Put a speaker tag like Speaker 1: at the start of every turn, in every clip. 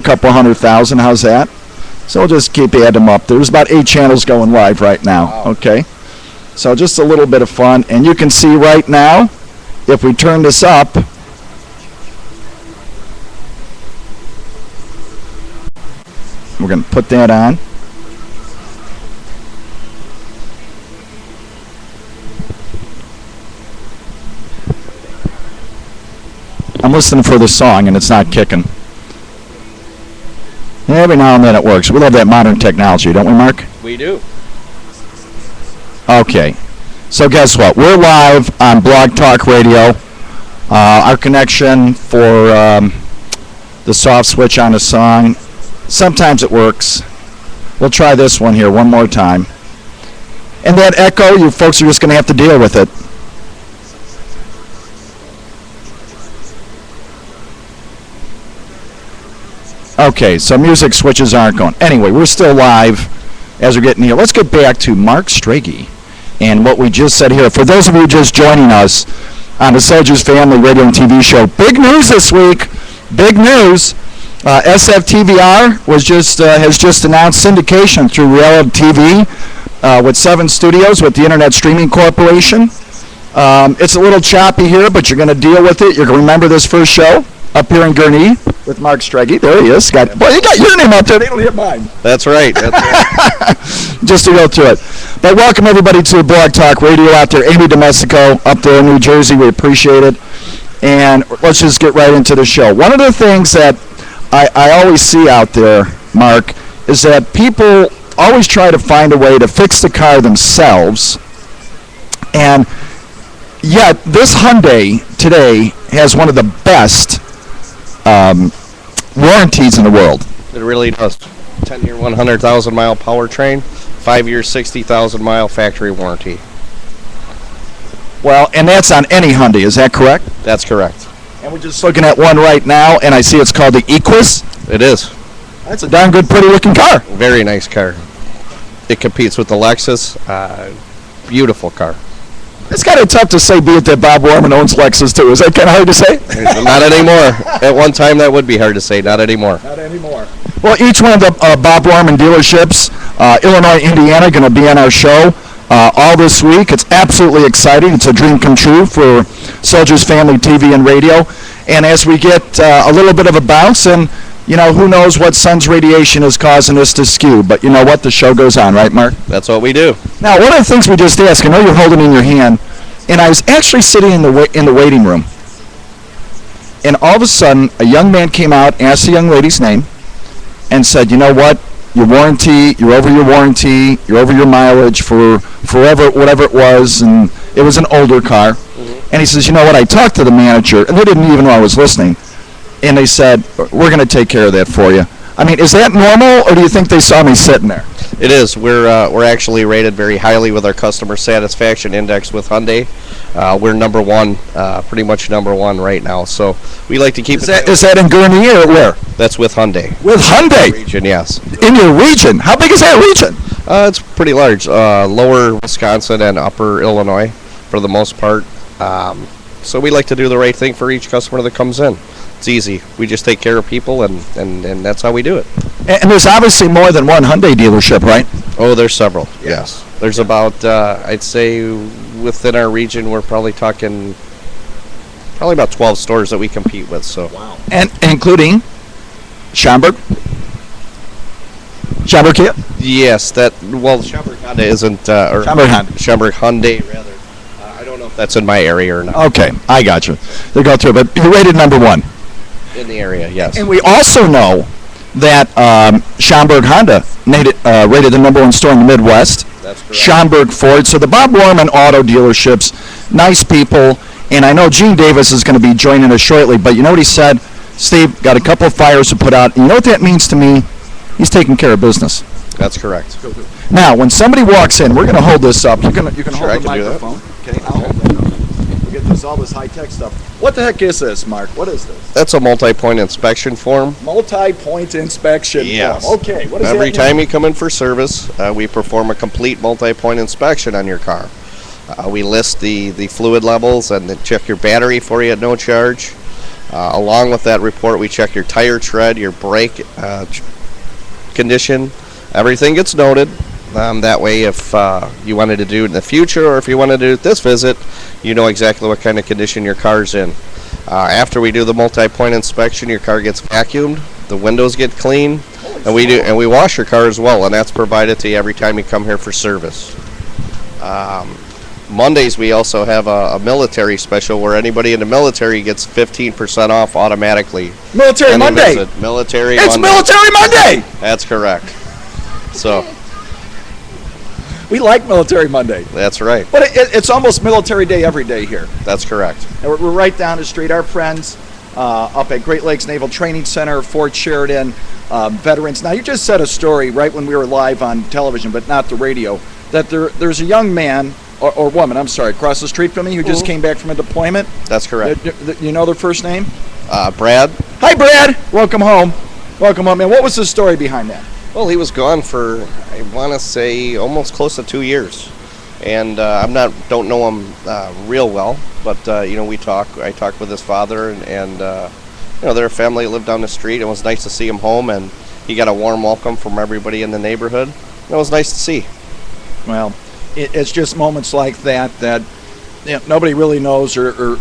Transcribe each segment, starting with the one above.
Speaker 1: couple 100,000. How's that? So we'll just keep adding them up. There's about 8 channels going live right now.
Speaker 2: Wow.
Speaker 1: Okay. So just a little bit of fun. And you can see right now, if we turn this up, we're going to put that on. I'm listening for the song, and it's not kicking. Every now and then it works. We love that modern technology, don't we, Mark?
Speaker 2: We do.
Speaker 1: Okay. So guess what? We're live on Blog Talk Radio. Our connection for the soft switch on a song, sometimes it works. We'll try this one here one more time. And that echo, you folks are just going to have to deal with it. Okay, so music switches aren't going. Anyway, we're still live as we're getting here. Let's get back to Mark Strege and what we just said here. For those of you just joining us on the Soldiers Family Radio and TV show, big news this week. Big news. SFTVR has just announced syndication through reality TV with 7 studios with the Internet Streaming Corporation. It's a little choppy here, but you're going to deal with it. You're going to remember this first show up here in Gurnee with Mark Strege. There he is. Boy, you got your name out there. They don't hit mine.
Speaker 2: That's right.
Speaker 1: Just to go through it. But welcome, everybody, to Blog Talk Radio out there. Amy Domestico up there in New Jersey. We appreciate it. And let's just get right into the show. One of the things that I always see out there, Mark, is that people always try to find a way to fix the car themselves. And yet, this Hyundai today has one of the best warranties in the world.
Speaker 2: It really does. 10-year, 100,000-mile powertrain, 5-year, 60,000-mile factory warranty.
Speaker 1: Well, and that's on any Hyundai, is that correct?
Speaker 2: That's correct.
Speaker 1: And we're just looking at one right now, and I see it's called the Equus.
Speaker 2: It is.
Speaker 1: That's a darn good, pretty-looking car.
Speaker 2: Very nice car. It competes with the Lexus. Beautiful car.
Speaker 1: It's kind of tough to say, be it that Bob Warman owns Lexus, too. Is that kind of hard to say?
Speaker 2: Not anymore. At one time, that would be hard to say. Not anymore.
Speaker 1: Not anymore. Well, each one of the Bob Warman dealerships, Illinois, Indiana, going to be on our show all this week. It's absolutely exciting. It's a dream come true for Soldiers Family TV and Radio. And as we get a little bit of a bounce, and, you know, who knows what sun's radiation is causing us to skew. But you know what? The show goes on, right, Mark?
Speaker 2: That's what we do.
Speaker 1: Now, one of the things we just asked, I know you're holding it in your hand, and I was actually sitting in the waiting room. And all of a sudden, a young man came out, asked the young lady's name, and said, you know what? Your warranty, you're over your warranty, you're over your mileage for forever, whatever it was, and it was an older car. Mm-hmm. And he says, you know what? I talked to the manager, and they didn't even know I was listening. And they said, we're going to take care of that for you. I mean, is that normal, or do you think they saw me sitting there?
Speaker 2: It is. We're actually rated very highly with our customer satisfaction index with Hyundai. We're number one, pretty much number one right now. So we like to keep
Speaker 1: Is that in Gurnee or where?
Speaker 2: That's with Hyundai.
Speaker 1: With Hyundai?
Speaker 2: Region, yes.
Speaker 1: In your region? How big is that region?
Speaker 2: It's pretty large. Lower Wisconsin and upper Illinois for the most part. So we like to do the right thing for each customer that comes in. It's easy. We just take care of people, and that's how we do it.
Speaker 1: And there's obviously more than one Hyundai dealership, right?
Speaker 2: Oh, there's several, yes. There's about, I'd say, within our region, we're probably talking about 12 stores that we compete with. So.
Speaker 1: Wow. And including Schaumburg? Schaumburg Kia?
Speaker 2: Yes, Schaumburg Honda isn't, or Schaumburg Hyundai, rather. I don't know if that's in my area or not.
Speaker 1: Okay, I got you. They go through, but you're rated number one.
Speaker 2: In the area, yes.
Speaker 1: And we also know that Schaumburg Honda rated the number one store in the Midwest.
Speaker 2: That's correct.
Speaker 1: Schaumburg Ford. So the Bob Warman Auto Dealerships, nice people. And I know Gene Davis is going to be joining us shortly, but you know what he said? Steve, got a couple of fires to put out. And you know what that means to me? He's taking care of business.
Speaker 2: That's correct.
Speaker 1: Now, when somebody walks in, we're going to hold this up. You can
Speaker 2: sure,
Speaker 1: hold the microphone. Okay, I'll hold that up. We'll get all this high-tech stuff. What the heck is this, Mark? What is this?
Speaker 2: That's a multi-point inspection form.
Speaker 1: Multi-point inspection form. Okay, what is that?
Speaker 2: Every time you come in for service, we perform a complete multi-point inspection on your car. We list the fluid levels and then check your battery for you at no charge. Along with that report, we check your tire tread, your brake condition. Everything gets noted. That way, if you wanted to do it in the future or if you wanted to do it this visit, you know exactly what kind of condition your car's in. After we do the multi-point inspection, your car gets vacuumed, the windows get clean, and we wash your car as well, and that's provided to you every time you come here for service. Mondays we also have a military special where anybody in the military gets 15% off automatically.
Speaker 1: Military Monday.
Speaker 2: Visit. Military
Speaker 1: It's
Speaker 2: Monday.
Speaker 1: Military Monday.
Speaker 2: That's correct. So
Speaker 1: we like Military Monday.
Speaker 2: that's right.
Speaker 1: But it's almost Military Day every day here.
Speaker 2: That's correct.
Speaker 1: And we're right down the street. Our friends up at Great Lakes Naval Training Center, Fort Sheridan, veterans. Now, you just said a story right when we were live on television, but not the radio, that there's a young man, or woman, I'm sorry, across the street from me who just came back from a deployment.
Speaker 2: That's correct.
Speaker 1: You know their first name?
Speaker 2: Brad.
Speaker 1: Hi, Brad. Welcome home. Welcome home. And what was the story behind that?
Speaker 2: Well, he was gone for, I want to say, almost close to 2 years, and don't know him real well, but we talk. I talked with his father, and they're a family that lived down the street. It was nice to see him home, and he got a warm welcome from everybody in the neighborhood. It was nice to see.
Speaker 1: Well, it's just moments like that nobody really knows or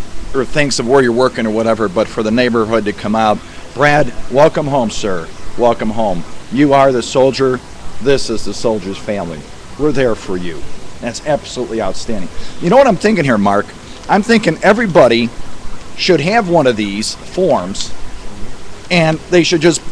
Speaker 1: thinks of where you're working or whatever, but for the neighborhood to come out. Brad, welcome home, sir. Welcome home. You are the soldier. This is the soldier's family. We're there for you. That's absolutely outstanding. You know what I'm thinking here, Mark? I'm thinking everybody should have one of these forms, and they should just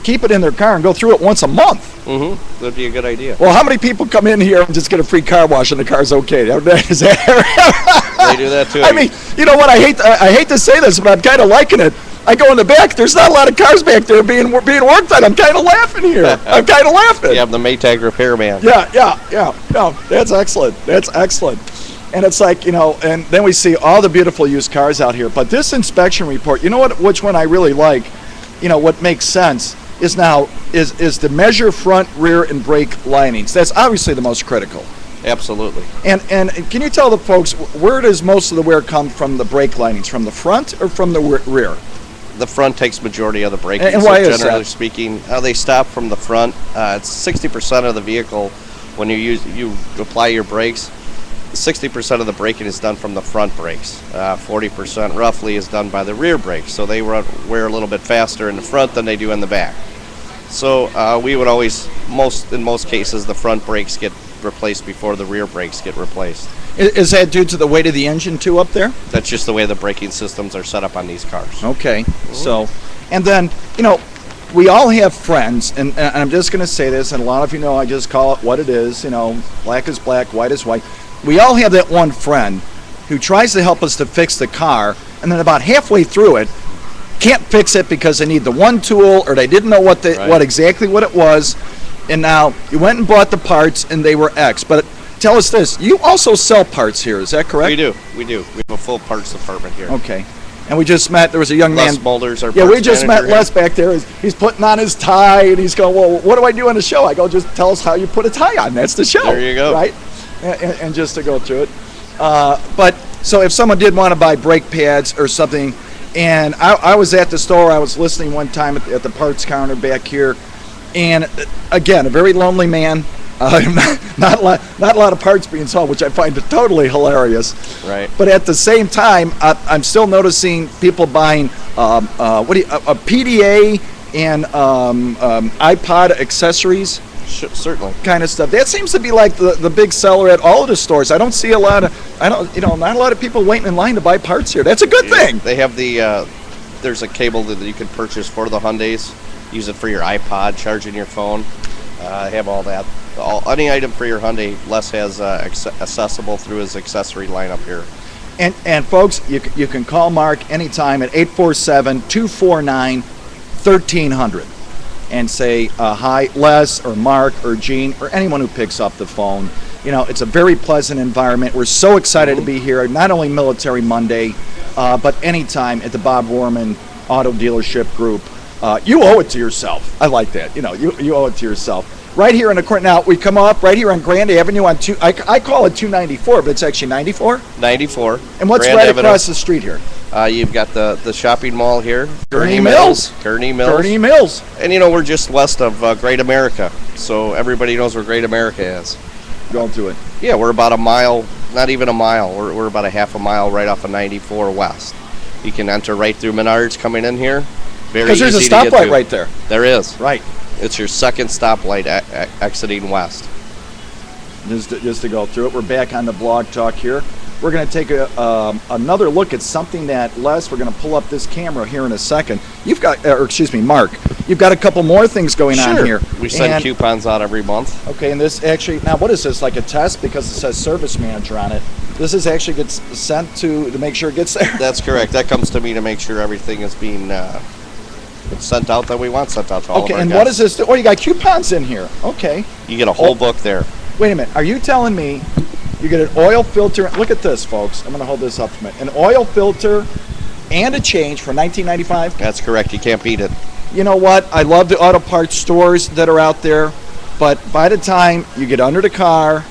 Speaker 1: keep it in their car and go through it once a month.
Speaker 2: Mm-hmm. That'd be a good idea.
Speaker 1: Well, how many people come in here and just get a free car wash and the car's okay? Is that
Speaker 2: They do that too.
Speaker 1: I mean, you know what? I hate to say this, but I'm kind of liking it. I go in the back. There's not a lot of cars back there being worked on. I'm kind of laughing here. I'm kind of laughing.
Speaker 2: You have the Maytag repairman.
Speaker 1: Yeah. No, that's excellent. That's excellent. And it's like, and then we see all the beautiful used cars out here. But this inspection report, you know what? Which one I really like? What makes sense is to measure front, rear, and brake linings. That's obviously the most critical.
Speaker 2: Absolutely.
Speaker 1: And can you tell the folks, where does most of the wear come from the brake linings? From the front or from the rear?
Speaker 2: The front takes majority of the braking.
Speaker 1: And why is
Speaker 2: generally
Speaker 1: that?
Speaker 2: speaking, they stop from the front. It's 60% of the vehicle when you apply your brakes. 60% of the braking is done from the front brakes. 40% roughly is done by the rear brakes. So they wear a little bit faster in the front than they do in the back. So we would always, in most cases, the front brakes get replaced before the rear brakes get replaced.
Speaker 1: Is that due to the weight of the engine too up there?
Speaker 2: That's just the way the braking systems are set up on these cars.
Speaker 1: Okay. So, and then, we all have friends, and I'm just going to say this, and a lot of you know I just call it what it is, black is black, white is white. We all have that one friend who tries to help us to fix the car, and then about halfway through it, can't fix it because they need the one tool or they didn't know what exactly what it was, and now you went and bought the parts and they were X. But tell us this, you also sell parts here, is that correct?
Speaker 2: We do. We have a full parts department here.
Speaker 1: Okay. And we just met, there was a young
Speaker 2: Les
Speaker 1: man.
Speaker 2: Boulders, our
Speaker 1: yeah, we
Speaker 2: parts
Speaker 1: just met
Speaker 2: manager
Speaker 1: Les back there. He's putting on his tie and he's going, well, what do I do on the show? I go, just tell us how you put a tie on. That's the show.
Speaker 2: There you go.
Speaker 1: Right? And just to go through it. But so if someone did want to buy brake pads or something, and I was at the store, I was listening one time at the parts counter back here, and again, a very lonely man, not a lot of parts being sold, which I find totally hilarious.
Speaker 2: Right.
Speaker 1: But at the same time, I'm still noticing people buying a PDA and iPod accessories.
Speaker 2: Certainly.
Speaker 1: Kind of stuff. That seems to be like the big seller at all of the stores. I don't see not a lot of people waiting in line to buy parts here. That's a good thing.
Speaker 2: They have there's a cable that you can purchase for the Hyundais. Use it for your iPod, charging your phone. Have all that. Any item for your Hyundai, Les has accessible through his accessory lineup here.
Speaker 1: And folks, you can call Mark anytime at 847-249-1300. And say hi, Les or Mark or Gene or anyone who picks up the phone. It's a very pleasant environment. We're so excited to be here, not only Military Monday, but anytime at the Bob Worman Auto Dealership Group. You owe it to yourself. I like that. You owe it to yourself. Right here in the corner. Now, we come up right here on Grand Avenue on I call it 294, but it's actually 94?
Speaker 2: 94.
Speaker 1: And what's
Speaker 2: Grand
Speaker 1: right
Speaker 2: Avenue.
Speaker 1: across the street here?
Speaker 2: You've got the shopping mall here.
Speaker 1: Gurnee Mills.
Speaker 2: Gurnee Mills.
Speaker 1: Gurnee Mills.
Speaker 2: And we're just west of Great America, so everybody knows where Great America is.
Speaker 1: Going to it.
Speaker 2: Yeah, we're about a mile, not even a mile. We're about a half a mile right off of 94 west. You can enter right through Menards coming in here. Very easy.
Speaker 1: Because there's a
Speaker 2: to get
Speaker 1: stoplight
Speaker 2: to.
Speaker 1: right there.
Speaker 2: There is.
Speaker 1: Right.
Speaker 2: It's your second stoplight exiting west.
Speaker 1: Just to go through it, we're back on the blog talk here. We're going to take another look at something that Les, we're going to pull up this camera here in a second. You've got, Mark, you've got a couple more things going on here.
Speaker 2: We send coupons out every month.
Speaker 1: Okay, and this actually, now what is this, like a test? Because it says service manager on it. This is actually gets sent to make sure it gets there?
Speaker 2: That's correct. That comes to me to make sure everything is being sent out that we want sent out to all of our
Speaker 1: Okay, and
Speaker 2: guests.
Speaker 1: what is this? Oh, you got coupons in here. Okay.
Speaker 2: You get a whole book there.
Speaker 1: Wait a minute. Are you telling me you get an oil filter? Look at this, folks. I'm going to hold this up a minute. An oil filter and a change for $19.95?
Speaker 2: That's correct. You can't beat it.
Speaker 1: You know what? I love the auto parts stores that are out there, but by the time you get under the car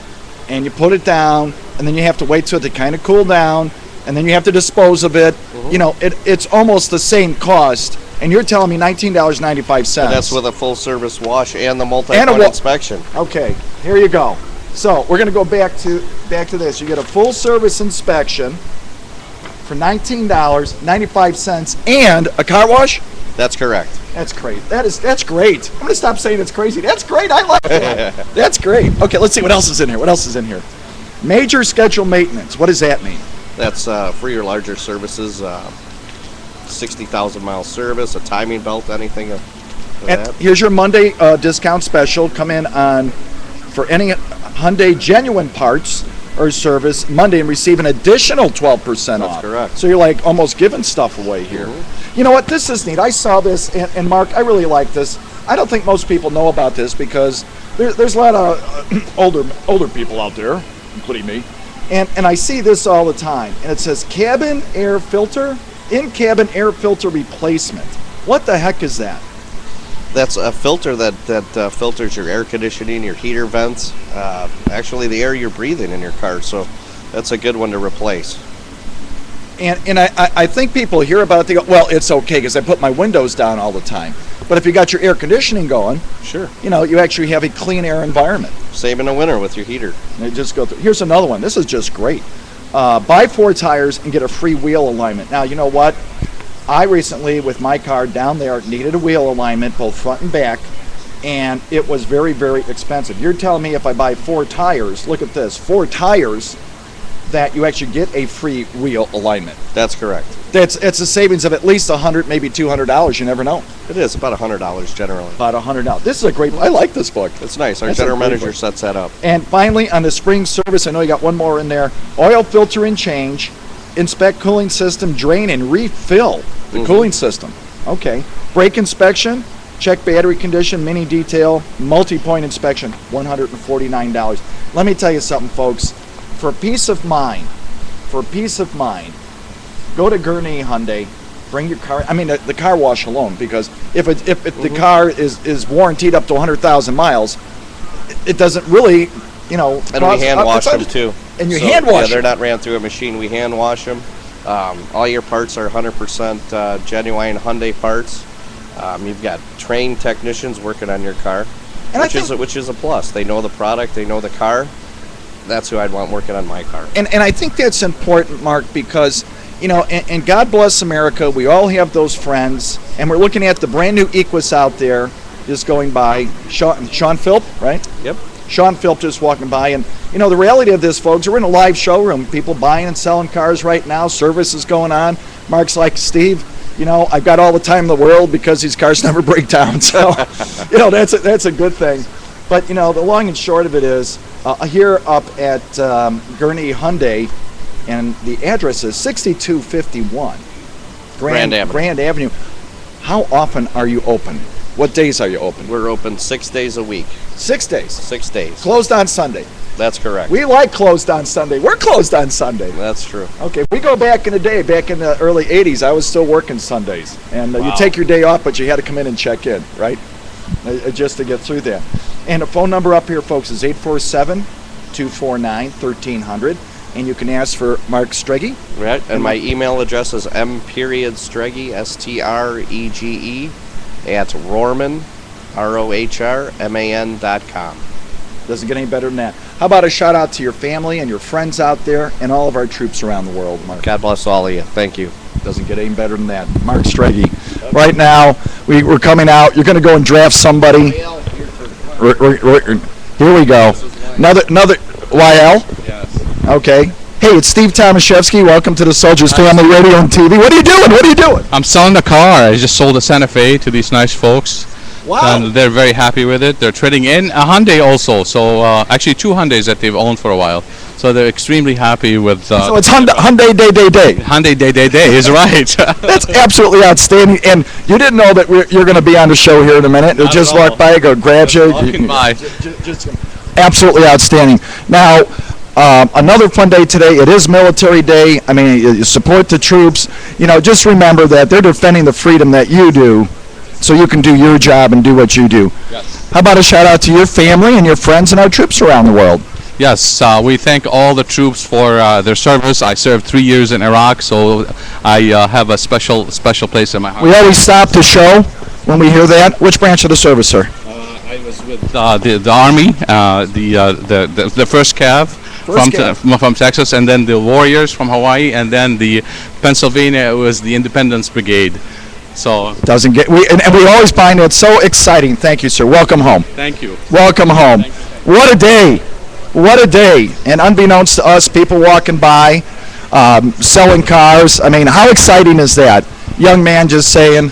Speaker 1: and you put it down, and then you have to wait till it to kind of cool down, and then you have to dispose of it, it's almost the same cost. And you're telling me $19.95.
Speaker 2: That's with a full service wash and the multi-point inspection.
Speaker 1: Okay, here you go. So we're going to go back to this. You get a full service inspection for $19.95 and a car wash.
Speaker 2: That's correct.
Speaker 1: That's great. That's great. I'm going to stop saying it's crazy. That's great. I like that. That's great. Okay, let's see what else is in here. Major schedule maintenance. What does that mean?
Speaker 2: That's for your larger services. 60,000 mile service, a timing belt, anything of that.
Speaker 1: Here's your Monday discount special. Come in for any Hyundai genuine parts or service Monday and receive an additional 12% off.
Speaker 2: That's correct.
Speaker 1: So you're like almost giving stuff away here. Mm-hmm. You know what? This is neat. I saw this, and Mark, I really like this. I don't think most people know about this because there's a lot of older people out there, including me, and I see this all the time. And it says cabin air filter. In-cabin air filter replacement. What the heck is that?
Speaker 2: That's a filter that filters your air conditioning, your heater vents, actually the air you're breathing in your car. So that's a good one to replace.
Speaker 1: And I think people hear about it, they go, well, it's okay because I put my windows down all the time. But if you got your air conditioning going,
Speaker 2: sure,
Speaker 1: you actually have a clean air environment.
Speaker 2: Same in the winter with your heater.
Speaker 1: And just go through. Here's another one. This is just great. Buy 4 tires and get a free wheel alignment. Now, you know what? I recently, with my car down there, needed a wheel alignment, both front and back, and it was very, very expensive. You're telling me if I buy 4 tires, look at this, 4 tires, that you actually get a free wheel alignment.
Speaker 2: That's correct.
Speaker 1: It's a savings of at least $100, maybe $200. You never know.
Speaker 2: It is about $100 generally.
Speaker 1: About $100. This is a great. I like this book.
Speaker 2: It's nice. Our general manager sets that up.
Speaker 1: And finally, on the spring service, I know you got one more in there. Oil filter and change, inspect cooling system, drain and refill the cooling system. Okay. Brake inspection, check battery condition, mini detail, multi-point inspection, $149. Let me tell you something, folks. For peace of mind, go to Gurnee Hyundai, bring your car. I mean, the car wash alone, because if the car is warranted up to 100,000 miles, it doesn't really,
Speaker 2: And we hand wash them too.
Speaker 1: And you hand wash them.
Speaker 2: Yeah, they're not ran through a machine. We hand wash them. All your parts are 100% genuine Hyundai parts. You've got trained technicians working on your car, which is a plus. They know the product. They know the car. That's who I'd want working on my car.
Speaker 1: And I think that's important, Mark, because, and God bless America, we all have those friends, and we're looking at the brand new Equus out there just going by. Sean Philp, right?
Speaker 2: Yep.
Speaker 1: Sean Philp just walking by, and the reality of this, folks, we're in a live showroom, people buying and selling cars right now, service is going on. Mark's like, Steve, I've got all the time in the world because these cars never break down, so, that's a good thing. But, the long and short of it is, here up at Gurnee Hyundai, and the address is 6251 Grand Avenue. How often are you open? What days are you open?
Speaker 2: We're open 6 days a week.
Speaker 1: 6 days?
Speaker 2: 6 days.
Speaker 1: Closed on Sunday?
Speaker 2: That's correct.
Speaker 1: We like closed on Sunday. We're closed on Sunday.
Speaker 2: That's true.
Speaker 1: Okay, we go back in the day, back in the early 80s, I was still working Sundays. And you take your day off, but you had to come in and check in, right? Just to get through that. And the phone number up here, folks, is 847-249-1300. and you can ask for Mark Strege.
Speaker 2: Right. And my email address is m.strege, S-T-R-E-G-E, at Rohrman, ROHRMAN.com.
Speaker 1: Doesn't get any better than that. How about a shout out to your family and your friends out there and all of our troops around the world, Mark?
Speaker 2: God bless all of you. Thank you.
Speaker 1: Doesn't get any better than that. Mark Strege. Right now, we're coming out. You're going to go and draft somebody. Here we go. Another YL?
Speaker 3: Yes.
Speaker 1: Okay. Hey, it's Steve Tomaszewski. Welcome to the Soldiers Family Radio and TV. What are you doing? What are you doing?
Speaker 3: I'm selling the car. I just sold a Santa Fe to these nice folks.
Speaker 1: Wow.
Speaker 3: And they're very happy with it. They're trading in a Hyundai also. So actually 2 Hyundais that they've owned for a while. So they're extremely happy with...
Speaker 1: so it's Hyundai Day.
Speaker 3: Hyundai Day is right.
Speaker 1: That's absolutely outstanding. And you didn't know that you're going to be on the show here in a minute.
Speaker 3: Not
Speaker 1: just
Speaker 3: at all.
Speaker 1: walk by, go grab you.
Speaker 3: Walking by.
Speaker 1: Just absolutely outstanding. Now, another fun day today. It is Military Day. I mean, you support the troops. You know, just remember that they're defending the freedom that you do, so you can do your job and do what you do.
Speaker 3: Yes.
Speaker 1: How about a shout out to your family and your friends and our troops around the world?
Speaker 3: Yes, we thank all the troops for their service. I served 3 years in Iraq, so I have a special place in my heart.
Speaker 1: We always stop the show when we hear that. Which branch of the service, sir?
Speaker 3: I was with the Army, the first Cav from Texas, and then the Warriors from Hawaii, and then the Pennsylvania was the Independence Brigade. So
Speaker 1: doesn't get and we always find it so exciting. Thank you, sir. Welcome home.
Speaker 3: Thank you.
Speaker 1: Welcome home. What a day! What a day! And unbeknownst to us, people walking by, selling cars. I mean, how exciting is that? Young man just saying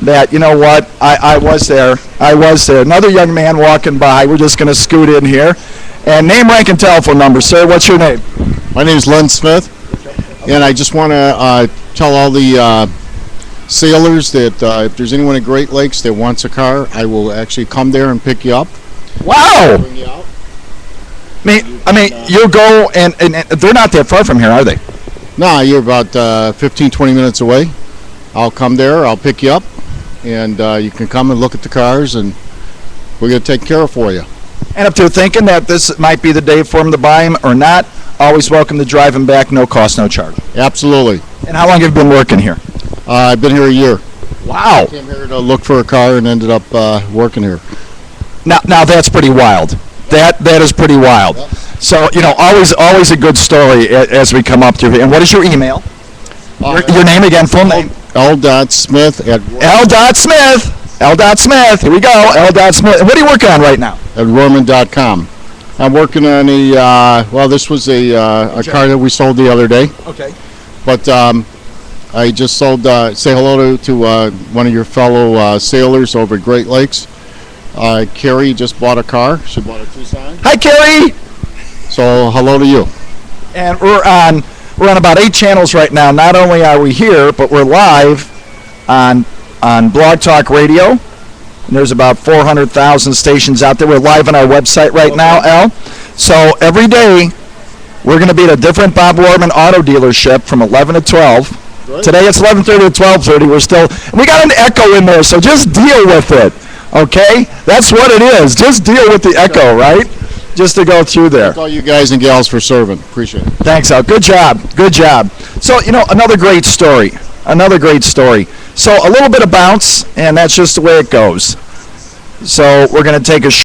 Speaker 1: that, you know what, I was there. I was there. Another young man walking by. We're just going to scoot in here. And name, rank, and telephone number, sir. What's your name?
Speaker 4: My name is Len Smith, and I just want to tell all the sailors that if there's anyone at Great Lakes that wants a car, I will actually come there and pick you up.
Speaker 1: Wow!
Speaker 4: Bring you out.
Speaker 1: I mean, you go, and they're not that far from here, are they?
Speaker 4: No, you're about 15, 20 minutes away. I'll come there, I'll pick you up, and you can come and look at the cars, and we're going to take care of for you.
Speaker 1: And if they're thinking that this might be the day for them to buy them or not, always welcome to drive them back, no cost, no charge.
Speaker 4: Absolutely.
Speaker 1: And how long have you been working here?
Speaker 4: I've been here a year.
Speaker 1: Wow.
Speaker 4: I came here to look for a car and ended up working here.
Speaker 1: Now that's pretty wild. That is pretty wild.
Speaker 4: Yep.
Speaker 1: So, you know, always a good story as we come up to it. And what is your email? Your name again, full name?
Speaker 4: L.Smith at
Speaker 1: L.Smith. Here we go. L.Smith. And what are you working on right now?
Speaker 4: at Rohrman.com. I'm working on this was a car that we sold the other day.
Speaker 1: Okay.
Speaker 4: But I just sold, say hello to one of your fellow sailors over at Great Lakes. Carrie just bought a car. She bought a Tucson.
Speaker 1: Hi, Carrie.
Speaker 4: So hello to you.
Speaker 1: And we're on about 8 channels right now. Not only are we here, but we're live on Blog Talk Radio. And there's about 400,000 stations out there. We're live on our website right now, Al. So every day, we're going to be at a different Bob Warman auto dealership from 11 to 12.
Speaker 4: Right.
Speaker 1: Today it's 11:30 to 12:30. We got an echo in there, so just deal with it, okay? That's what it is. Just deal with the echo, right? Just to go through there.
Speaker 4: Thank all you guys and gals for serving. Appreciate it.
Speaker 1: Thanks, Al. Good job. Good job. So, you know, another great story. So a little bit of bounce, and that's just the way it goes. So we're going to take a